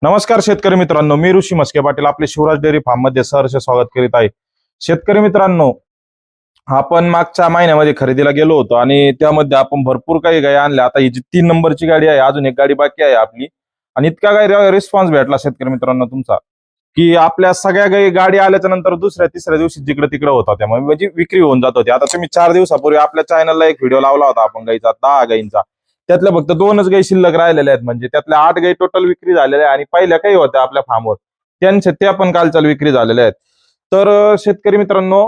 नमस्कार शेतकरी मित्रांनो, मी ऋषी मस्के पाटील आपले शिवराज डेअरी फार्म मध्ये सहर्ष स्वागत करीत आहे. शेतकरी मित्रांनो, आपण मागच्या महिन्यामध्ये खरेदीला गेलो होतो आणि त्यामध्ये आपण भरपूर काही गाई आणल्या. आता ही जी 3 नंबरची गाडी आहे, अजून एक गाडी बाकी आहे आपली. आणि इतका काही रिस्पॉन्स भेटला शेतकरी मित्रांनो तुमचा, की आपल्या सगळ्या गाई गाडी आल्याच्या नंतर दुसऱ्या तिसऱ्या दिवशी जिकडे तिकडे होता, त्यामुळे म्हणजे विक्री होऊन जात होती. आता तुम्ही 4 दिवसापूर्वी आपल्या चॅनलला एक व्हिडिओ लावला होता आपण गाईचा 10 गाईंचा. त्यातल्या फक्त 2च गाई शिल्लक राहिलेल्या आहेत, म्हणजे त्यातल्या 8 गाई टोटल विक्री झालेल्या आहे. आणि पहिल्या काही होत्या आपल्या फार्मवर, त्या पण कालच्या विक्री झालेल्या आहेत. तर शेतकरी मित्रांनो,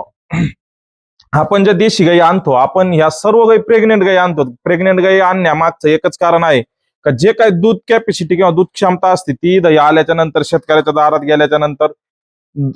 आपण ज्या देशी गाई आणतो, आपण ह्या सर्व गाई प्रेग्नेंट गाई आणतो. प्रेग्नेंट गाई आणण्यामागचं एकच कारण आहे का, जे काही दूध कॅपॅसिटी किंवा दूध क्षमता असते ती दही आल्याच्या नंतर, शेतकऱ्याच्या दारात गेल्याच्या नंतर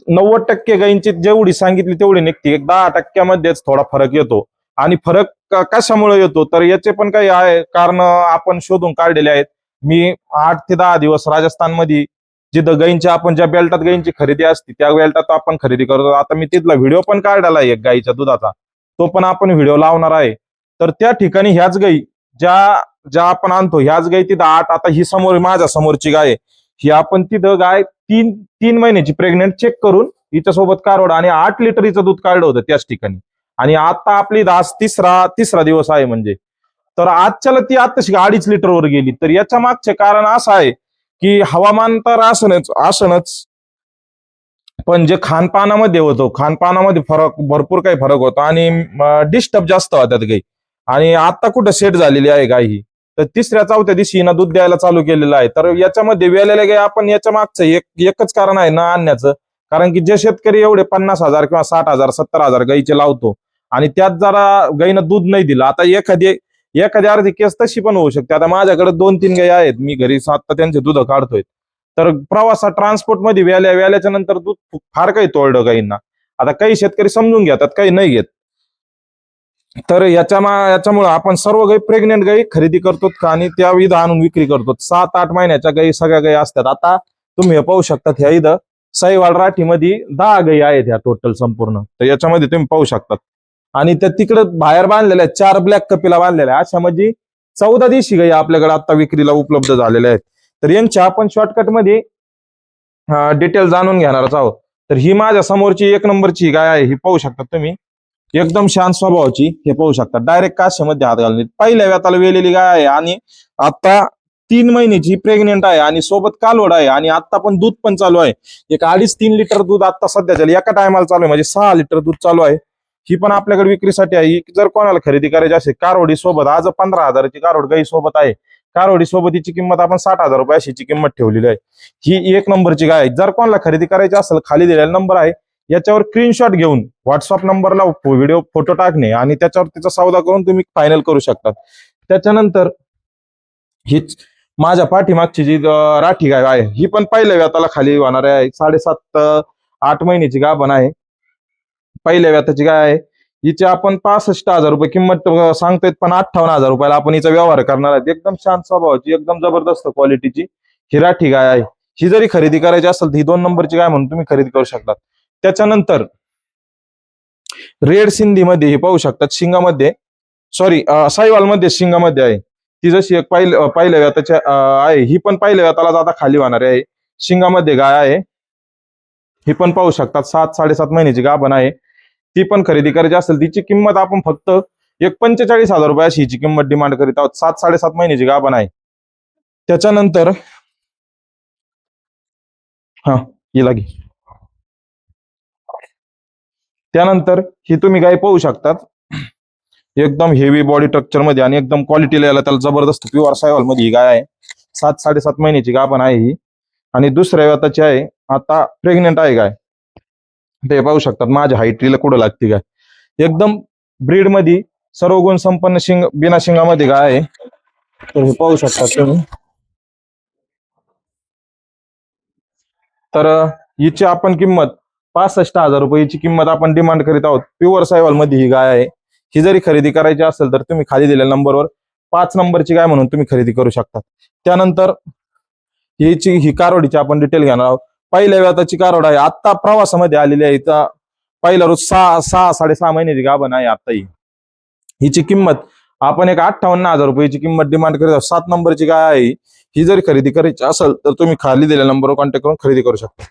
90% गायींची जेवढी सांगितली तेवढी निघते. 10%मध्येच थोडा फरक येतो. आणि फरक कशामुळे येतो, तर याचे पण काही आहे कारण आपण शोधून काढलेले आहेत. मी 8 ते 10 दिवस राजस्थानमध्ये जिथं गायींच्या, आपण ज्या बेल्टात गायींची खरेदी असते त्या बेल्टात आपण खरेदी करतो. आता मी तिथला व्हिडिओ पण काढलेला आहे एक गायीच्या दुधाचा, तो पण आपण व्हिडिओ लावणार आहे. तर त्या ठिकाणी ह्याच गायी ज्या ज्या आपण आणतो, ह्याच गायी तिथं 8, आता ही समोर माझ्या समोरची गाय आहे, ही आपण तिथं गाय 3 महिन्याची प्रेग्नेंट चेक करून हिच्यासोबत कारवड आणि 8 लिटर हिचं दूध काढलं होतं त्याच ठिकाणी. आणि आता आपली आज तिसरा दिवस आहे म्हणजे. तर आजच्याला ती आताशी 2.5 लिटरवर गेली. तर याच्या मागचे कारण असं आहे की हवामान तर असणच, पण जे खानपानामध्ये होतो, खानपानामध्ये भरपूर काही फरक होतो आणि डिस्टर्ब जास्त होतात गाई. आणि आता कुठं सेट झालेली आहे गाय ही, तर 3-4 दिवशी हिनं दूध द्यायला चालू केलेलं आहे. तर याच्यामध्ये वेलेल्या गाय, आपण याच्या मागचं एकच कारण आहे न आणण्याचं. कारण की जे शेतकरी एवढे 50,000 किंवा 60,000 70,000 गाईचे लावतो आणि त्यात जरा गाईनं दूध नाही दिलं, आता एखादी अर्धी केस तशी पण होऊ शकते. आता माझ्याकडे 2-3 गाई आहेत, मी घरी आता त्यांचे दूध काढतोय. तर प्रवासात ट्रान्सपोर्ट मध्ये व्याल्याच्या नंतर दूध फार काही तोडलं गाईंना. आता काही शेतकरी समजून घेतात, काही नाही घेत. तर याच्यामुळे आपण सर्व गाई प्रेग्नेंट गाई खरेदी करतो आणि त्या इथं आणून विक्री करतो. 7-8 महिन्याच्या गाई सगळ्या गाई असतात. आता तुम्ही हे पाहू शकतात, ह्या इथं साईवाल राठीमध्ये 10 गाई आहेत ह्या टोटल संपूर्ण. तर याच्यामध्ये तुम्ही पाहू शकतात. आणि त्या तिकडे बाहेर बांधलेल्या आहेत 4 ब्लॅक कपिला बांधलेल्या, अशा म्हणजे 14 देशी गाई आपल्याकडे आता विक्रीला उपलब्ध झालेल्या आहेत. तर यांच्या आपण शॉर्टकटमध्ये डिटेल जाणून घेणारच आहोत. तर ही माझ्या समोरची 1 नंबरची गाय आहे, ही पाहू शकता तुम्ही. एकदम शांत स्वभावाची, हे पाहू शकता. डायरेक्ट काश्यामध्ये हात घालून पहिल्या व्याताला वेलेली गाय आहे आणि आता 3 महिन्याची प्रेग्नेंट आहे आणि सोबत कालवड आहे. आणि आता पण दूध पण चालू आहे. एक 2.5-3 लिटर दूध आता सध्याच्या एका टायमाला चालू आहे, म्हणजे 6 लिटर दूध चालू आहे. ही पण आपल्याकडे विक्रीसाठी आहे. जर कोणाला खरेदी करायची असेल कारवडी सोबत, आज 15,000ची कारवड गाई सोबत आहे. कारवडी सोबत हिची किंमत आपण 60,000 रुपये अशीची किंमत ठेवलेली आहे. ही 1 नंबरची गाय आहे. जर कोणाला खरेदी करायची असेल, खाली दिलेला नंबर आहे, याच्यावर स्क्रीनशॉट घेऊन व्हॉट्सअप नंबरला व्हिडिओ फोटो टाकणे आणि त्याच्यावर तिचा सौदा करून तुम्ही फायनल करू शकता. त्याच्यानंतर हीच माझ्या पाठीमागची जी राठी गाय आहे, ही पण पहिल्या व्याताला खाली होणार आहे. 7.5-8 महिन्याची गाभण आहे, पहिल्या व्याताची गाय आहे. हिची आपण 65,000 रुपये किंमत सांगतोय, पण 58,000 रुपयाला आपण हिचा व्यवहार करणार आहे. एकदम शांत स्वभावाची, एकदम जबरदस्त क्वालिटीची ही राठी गाय आहे. ही जरी खरेदी करायची असेल तर ही 2 नंबरची गाय म्हणून तुम्ही खरेदी करू शकता. त्याच्यानंतर रेड सिंधी मध्ये हे पाहू शकतात, शिंगामध्ये, सॉरी साईवाल मध्ये शिंगामध्ये आहे. ती जशी एक पहिल्या व्याताच्या आहे, ही पण पहिल्या व्याताला आता खाली होणार आहे. शिंगामध्ये गाय आहे, ही पण पाहू शकतात. 7-7.5 महिन्याची गाभण आहे. ती पण खरेदी करायची असेल, तिची किंमत आपण फक्त 45,000 रुपये अशी हिची किंमत डिमांड करीत आहोत. 7-7.5 महिन्याची गाभण आहे. त्याच्यानंतर हा ही लागी, त्यानंतर ही तुम्ही गाय पाहू शकतात. एकदम हेवी बॉडी स्ट्रक्चर मध्ये आणि एकदम क्वालिटीला याला त्याला जबरदस्त प्युअर सायवल मध्ये ही गाय आहे. 7-7.5 महिन्याची गाभण आहे ही आणि दुसऱ्या व्याताची आहे. आता प्रेग्नेंट आहे गाय, ते पाहू शकतात. माझ्या हाईटीला कुठं लागते गाय. एकदम ब्रीड मध्ये सर्व गुण संपन्न बिना शिंगामध्ये गाय आहे. तर हे पाहू शकतात तुम्ही. तर हिची आपण किंमत 65,000 रुपये हिची किंमत आपण डिमांड करीत आहोत. प्युअर सायवल मध्ये ही गाय आहे. ही जरी खरेदी करायची असेल तर तुम्ही खाली दिलेल्या नंबरवर 5 नंबरची गाय म्हणून तुम्ही खरेदी करू शकता. त्यानंतर ही कारवडीची आपण डिटेल घेणार आहोत. पहिल्या व्याताची कारवड आहे, आता प्रवासामध्ये आलेली आहे. पहिला रोज 6-6.5 महिन्याची गाभण आहे आता ही. हिची किंमत आपण एक 58,000 रुपयाची किंमत डिमांड करत आहोत. 7 नंबरची गाय आहे ही जरी खरेदी करायची असेल तर तुम्ही खाली दिलेल्या नंबरवर कॉन्टॅक्ट करून खरेदी करू शकता.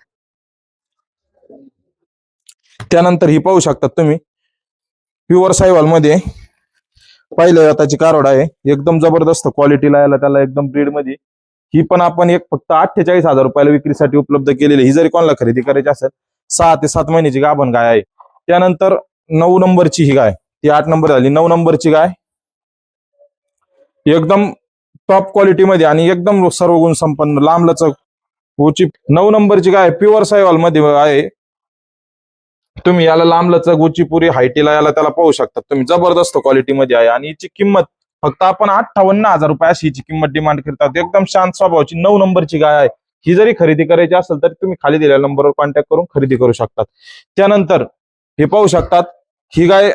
त्यानंतर ही पाहू शकता तुम्ही प्युअर सायवाल मध्ये पहिल्या जाताची कारवड आहे, एकदम जबरदस्त क्वालिटीला याला त्याला एकदम ब्रीड मध्ये. ही पण आपण एक फक्त 48,000 रुपयाला विक्रीसाठी उपलब्ध केलेली. ही जरी कोणाला खरेदी करायची असेल 6 ते 7 महिन्याची गाभण गाय आहे. त्यानंतर 9 नंबरची ही गाय, ती 8 नंबर झाली. 9 नंबरची गाय एकदम टॉप क्वालिटी मध्ये आणि एकदम सर्व गुण संपन्न लांब लचक उची. 9 नंबरची गाय प्युअर सायवाल मध्ये आहे. तुम्ही याला लांब लचक उची पुरी हायटीला याला त्याला पाहू शकता तुम्ही, जबरदस्त क्वालिटी मध्ये आहे. आणि हिची किंमत फक्त आपण 58,000 रुपये अशी हिची किंमत डिमांड करतात. एकदम शांत स्वभावाची 9 नंबरची गाय आहे. ही जरी खरेदी करायची असेल तर तुम्ही खाली दिलेल्या नंबरवर कॉन्टॅक्ट करून खरेदी करू शकतात. त्यानंतर हे पाहू शकतात ही गाय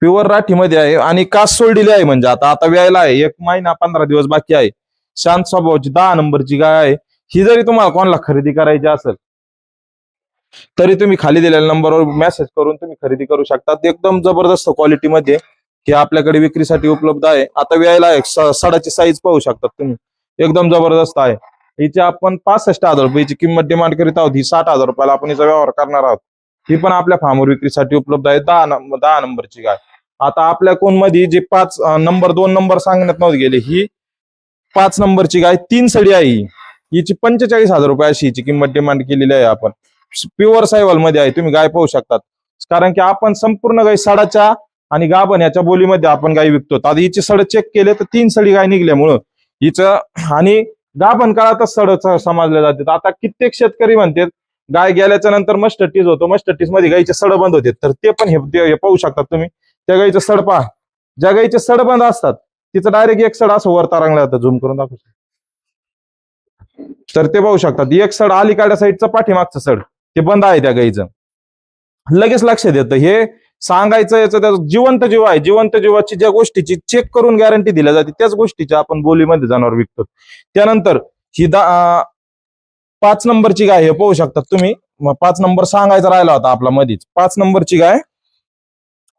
प्युअर राठीमध्ये आहे आणि कास सोडलेली आहे. म्हणजे आता आता व्यायला आहे, 1 महिना 15 दिवस बाकी आहे. शांत स्वभावाची 10 नंबरची गाय आहे. ही जरी तुम्हाला कोणाला खरेदी करायची असेल तरी तुम्ही खाली दिलेल्या नंबरवर मेसेज करून तुम्ही खरेदी करू शकता. एकदम जबरदस्त क्वालिटी मध्ये ही आपल्याकडे विक्रीसाठी उपलब्ध आहे. आता व्यायला आहे, सडाची साईज पाहू शकतात तुम्ही, एकदम जबरदस्त आहे. हिची आपण 65,000 रुपयाची किंमत डिमांड करीत आहोत. ही 60,000 रुपयाला आपण हिचा व्यवहार करणार आहोत. ही पण आपल्या फार्मवर विक्रीसाठी उपलब्ध आहे. 10 नंबरची गाय. आता आपल्या कोण मध्ये जे 5 नंबर 2 नंबर सांगण्यात नव्हते गेले, ही 5 नंबरची गाय 3 सडी आहे. हिची 45,000 रुपये अशी हिची किंमत डिमांड केलेली आहे. आपण प्युअर सायवाल मध्ये आहे, तुम्ही गाय पाहू शकतात. कारण की आपण संपूर्ण गाय सडाच्या आणि गाभण याच्या बोलीमध्ये आपण गाय विकतो. आता हिचे सड चेक केले तर 3 सडी गाय निघल्यामुळं हिचं आणि गाभण काळातच सड समजले जातात. आता कित्येक शेतकरी म्हणतात गाय गेल्याच्या नंतर मस्टटीज होतो, मस्टटीज मध्ये गायचे सड बंद होते. तर ते पण हे पाहू शकतात तुम्ही, त्या गायचं सड पहा. ज्या गायचे सड बंद असतात तिचं डायरेक्ट एक सड असं वर तारंगला जातं. झूम करून दाखवू तर ते पाहू शकतात. एक सड अलीकडच्या साईडचं पाठीमागचं सड ते बंद आहे त्या गाईचं. लगेच लक्षात येतं. हे सांगायचं याचं त्याचं जिवंत जीव आहे. जिवंत जीवाची ज्या गोष्टीची चेक करून गॅरंटी दिल्या जाते त्याच गोष्टीची आपण बोलीमध्ये जनावर विकतो. त्यानंतर ही 5 नंबरची गाय हे पाहू शकतात तुम्ही. 5 नंबर सांगायचा राहिला होता आपला मधीच. 5 नंबरची गाय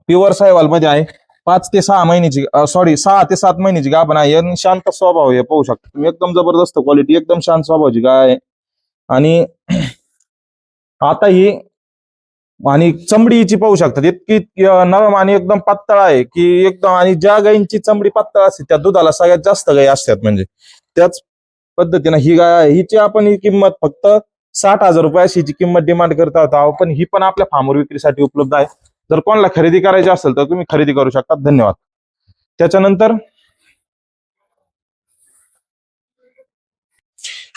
प्युअर सायवाल मध्ये आहे. 5 ते 6 महिन्याची 6 ते 7 महिन्याची गाभण आहे आणि शांत स्वभाव हे पाहू शकता तुम्ही, एकदम जबरदस्त क्वालिटी, एकदम शांत स्वभावाची गाय आहे. आणि आता ही आणि चमडी हिची पाहू शकतात, इतकी नरम आणि एकदम पातळ आहे की एकदम. आणि ज्या गायींची चमडी पातळ असते त्या दुधाला सगळ्यात जास्त गायी असतात. म्हणजे त्याच पद्धतीने ही गाय आहे. हिची आपण ही किंमत फक्त 60,000 रुपये अशी हिची किंमत डिमांड करत आहोत. पण ही पण आपल्या फार्मवर विक्रीसाठी उपलब्ध आहे. जर कोणाला खरेदी करायची असेल तर तुम्ही खरेदी करू शकता. धन्यवाद. त्याच्यानंतर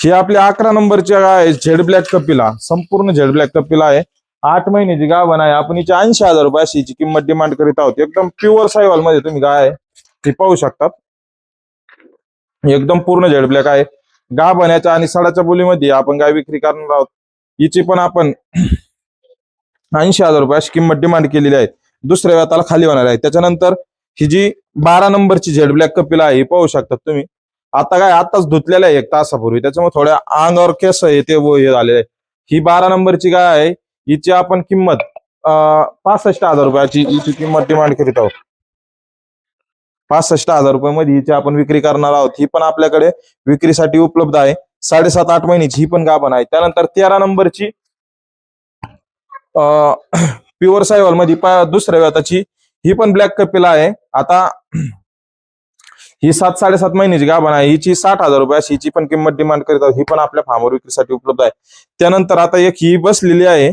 ही आपली 11 नंबरची गाय आहे, झेड ब्लॅक कपिला. संपूर्ण झेड ब्लॅक कपिला आहे. 8 महिन्याची गाभण आहे. आपण हिची 80,000 रुपये अशी हिची किंमत डिमांड करीत आहोत. एकदम प्युअर सायवाल मध्ये तुम्ही गाय आहे ती पाहू शकतात. एकदम पूर्ण झेड ब्लॅक आहे. गाभण्याच्या आणि सडाच्या बोलीमध्ये आपण गाय विक्री करणार आहोत. हिची पण आपण 80,000 रुपये अशी किंमत डिमांड केलेली आहे. दुसऱ्या वेळाला खाली होणार आहे. त्याच्यानंतर ही जी 12 नंबरची झेड ब्लॅक कपिला आहे ही पाहू शकतात तुम्ही. आता काय आताच धुतलेलं आहे 1 तासापूर्वी, त्याच्यामुळे थोड्या अंगावर केस आहे ते हे झालेलं आहे. ही 12 नंबरची गाय आहे. हिची आपण किंमत 65,000 रुपयाची हिची किंमत डिमांड करीत आहोत. 65,000 रुपये मध्ये हिची आपण विक्री करणार आहोत. ही पण आपल्याकडे विक्रीसाठी उपलब्ध आहे. 7.5-8 महिन्याची ही पण गाभण आहे. त्यानंतर 13 नंबरची प्युअर सायवाल मध्ये दुसऱ्या वेताची ही पण ब्लॅक कपिला आहे. आता ही 7-7.5 महिन्याची गाभण आहे. हिची 60,000 रुपये अशी हिची पण किंमत डिमांड करीत आहोत. ही पण आपल्या फार्मवर विक्रीसाठी उपलब्ध आहे. त्यानंतर आता एक ही बसलेली आहे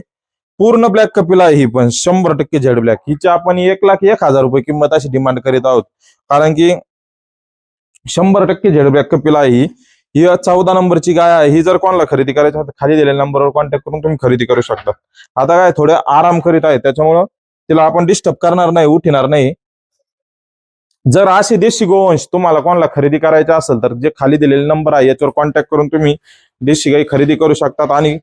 पूर्ण ब्लॅक कपिला आहे. ही पण 100% झेड ब्लॅक. हिची आपण 1,01,000 रुपये किंमत अशी डिमांड करीत आहोत. कारण की 100% झेड ब्लॅक कपिला आहे. ही 14 नंबरची गाय आहे. ही जर कोणाला खरेदी करायची तर खाली दिलेल्या नंबरवर कॉन्टॅक्ट करून तुम्ही खरेदी करू शकता. आता काय थोडे आराम करीत आहे त्याच्यामुळं तिला आपण डिस्टर्ब करणार नाही, उठणार नाही. जर असे देशी गोवंश तुम्हाला कोणाला खरेदी करायचे असेल तर जे खाली दिलेले नंबर आहे याच्यावर कॉन्टॅक्ट करून तुम्ही देशी गाई खरेदी करू शकतात. आणि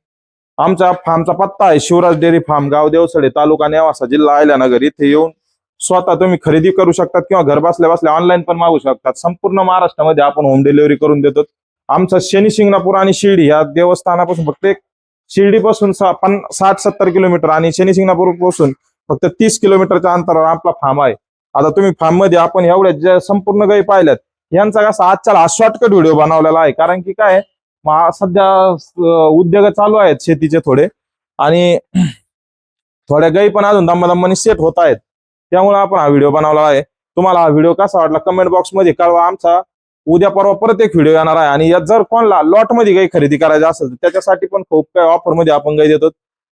आमचा फार्मचा पत्ता आहे शिवराज डेअरी फार्म, गाव देवसडे, तालुका नेवासा, जिल्हा अहिल्यानगर. इथे येऊन स्वतः तुम्ही खरेदी करू शकतात किंवा घर बसल्या बसल्या ऑनलाईन पण मागू शकतात. संपूर्ण महाराष्ट्रामध्ये आपण होम डिलिव्हरी करून देतो. आमचा शनी शिंगणापूर आणि शिर्डी या देवस्थानापासून फक्त एक शिर्डीपासून 60-70 किलोमीटर आणि शनी शिंगणापूर पासून फक्त 30 किलोमीटरच्या अंतरावर आपला फार्म आहे. आता तुम्ही फार्म मध्ये आपण एवढ्या ज्या संपूर्ण गायी पाहिल्यात, यांचा कसा आजच्या हा शॉर्टकट व्हिडिओ बनवलेला आहे. कारण की काय सध्या उद्योग चालू आहेत शेतीचे थोडे, आणि थोड्या गायी पण अजून दम्मादम्मानी सेट होत आहेत. त्यामुळे आपण हा व्हिडिओ बनवला आहे. तुम्हाला हा व्हिडिओ कसा वाटला कमेंट बॉक्स मध्ये कळवा. आमचा उद्या परवा परत एक व्हिडिओ येणार आहे, आणि यात जर कोणाला लॉट मध्ये गाई खरेदी करायची असेल तर त्याच्यासाठी पण खूप काही ऑफर मध्ये आपण गाई देतो.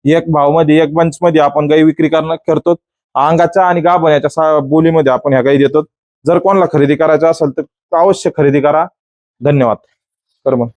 एक भाव मध्ये, एक बंच मध्ये आपण गाई विक्री करतो. अंगाच्या आणि गाभण्याच्या बोलीमध्ये आपण ह्या गाई देतो. जर कोणाला खरेदी करायचं असेल तर अवश्य खरेदी करा. धन्यवाद. कर मग.